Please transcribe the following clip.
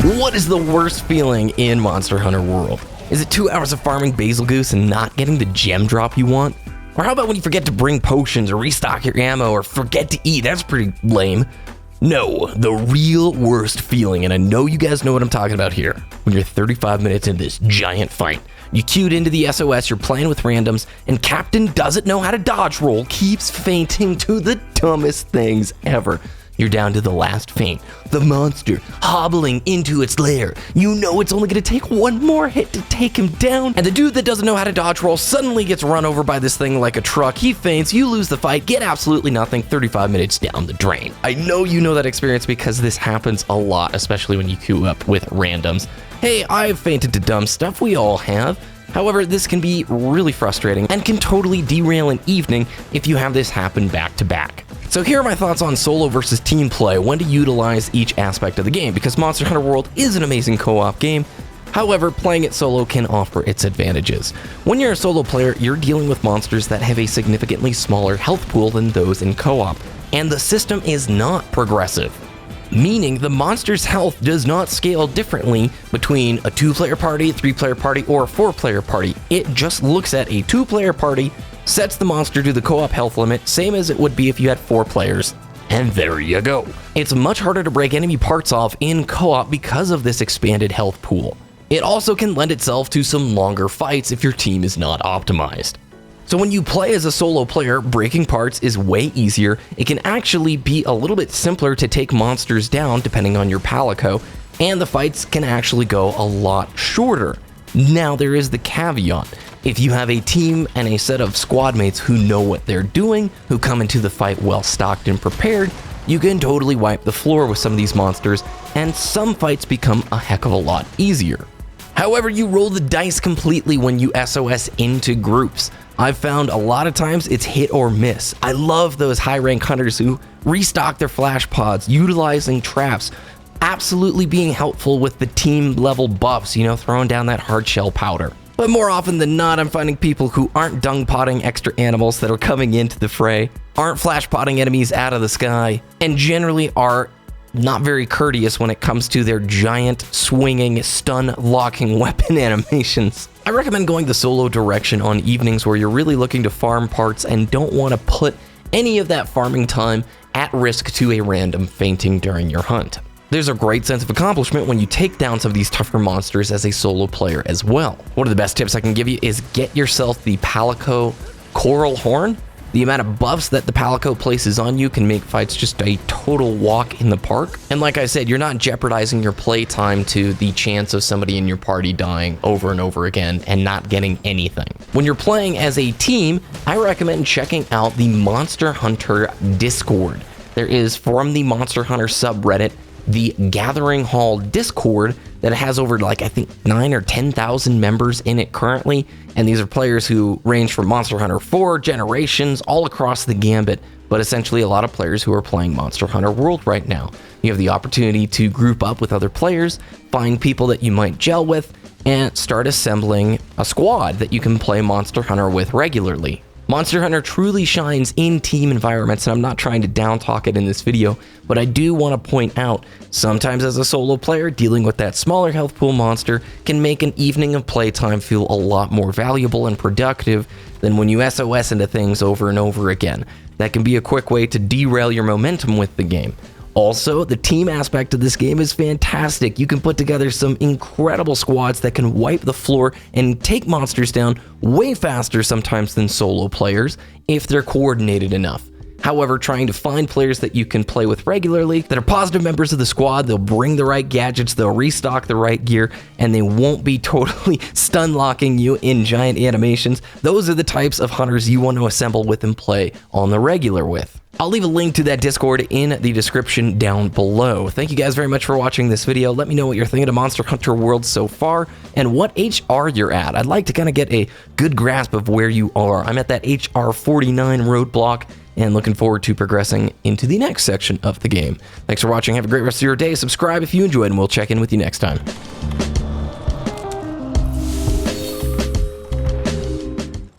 What is the worst feeling in Monster Hunter World? Is it 2 hours of farming Basil Goose and not getting the gem drop you want? Or how about when you forget to bring potions or restock your ammo or forget to eat? That's pretty lame. No, the real worst feeling, and I know you guys know what I'm talking about here, when you're 35 minutes in this giant fight. You queued into the SOS, you're playing with randoms, and Captain doesn't know how to dodge roll, keeps fainting to the dumbest things ever. You're down to the last feint. The monster hobbling into its lair. You know it's only going to take one more hit to take him down. And the dude that doesn't know how to dodge roll suddenly gets run over by this thing like a truck. He faints, you lose the fight, get absolutely nothing, 35 minutes down the drain. I know you know that experience because this happens a lot, especially when you queue up with randoms. Hey, I've fainted to dumb stuff, we all have. However, this can be really frustrating and can totally derail an evening if you have this happen back to back. So here are my thoughts on solo versus team play, when to utilize each aspect of the game, because Monster Hunter World is an amazing co-op game. However, playing it solo can offer its advantages. When you're a solo player, you're dealing with monsters that have a significantly smaller health pool than those in co-op, and the system is not progressive. Meaning the monster's health does not scale differently between a 2-player party, 3-player party, or a 4-player party. It just looks at a 2-player party, sets the monster to the co-op health limit, same as it would be if you had 4 players. And there you go. It's much harder to break enemy parts off in co-op because of this expanded health pool. It also can lend itself to some longer fights if your team is not optimized. So when you play as a solo player, breaking parts is way easier. It can actually be a little bit simpler to take monsters down depending on your palico, and the fights can actually go a lot shorter. Now there is the caveat. If you have a team and a set of squad mates who know what they're doing, who come into the fight well stocked and prepared, you can totally wipe the floor with some of these monsters, and some fights become a heck of a lot easier. However, you roll the dice completely when you SOS into groups. I've found a lot of times it's hit or miss. I love those high rank hunters who restock their flash pods, utilizing traps, absolutely being helpful with the team level buffs, you know, throwing down that hard shell powder. But more often than not, I'm finding people who aren't dung potting extra animals that are coming into the fray, aren't flash potting enemies out of the sky, and generally are not very courteous when it comes to their giant, swinging, stun-locking weapon animations. I recommend going the solo direction on evenings where you're really looking to farm parts and don't want to put any of that farming time at risk to a random fainting during your hunt. There's a great sense of accomplishment when you take down some of these tougher monsters as a solo player as well. One of the best tips I can give you is get yourself the Palico Coral Horn. The amount of buffs that the Palico places on you can make fights just a total walk in the park. And like I said, you're not jeopardizing your play time to the chance of somebody in your party dying over and over again and not getting anything. When you're playing as a team, I recommend checking out the Monster Hunter Discord. There is, from the Monster Hunter subreddit, the Gathering Hall Discord that has over I think 9,000 or 10,000 members in it currently, and these are players who range from Monster Hunter 4 generations all across the gambit, but essentially a lot of players who are playing Monster Hunter World right now. You have the opportunity to group up with other players, find people that you might gel with, and start assembling a squad that you can play Monster Hunter with regularly. Monster Hunter truly shines in team environments, and I'm not trying to down talk it in this video, but I do want to point out, sometimes as a solo player, dealing with that smaller health pool monster can make an evening of playtime feel a lot more valuable and productive than when you SOS into things over and over again. That can be a quick way to derail your momentum with the game. Also, the team aspect of this game is fantastic. You can put together some incredible squads that can wipe the floor and take monsters down way faster sometimes than solo players if they're coordinated enough. However, trying to find players that you can play with regularly, that are positive members of the squad, they'll bring the right gadgets, they'll restock the right gear, and they won't be totally stun locking you in giant animations. Those are the types of hunters you want to assemble with and play on the regular with. I'll leave a link to that Discord in the description down below. Thank you guys very much for watching this video. Let me know what you're thinking of Monster Hunter World so far and what HR you're at. I'd like to kind of get a good grasp of where you are. I'm at that HR 49 roadblock and looking forward to progressing into the next section of the game. Thanks for watching. Have a great rest of your day. Subscribe if you enjoyed, and we'll check in with you next time.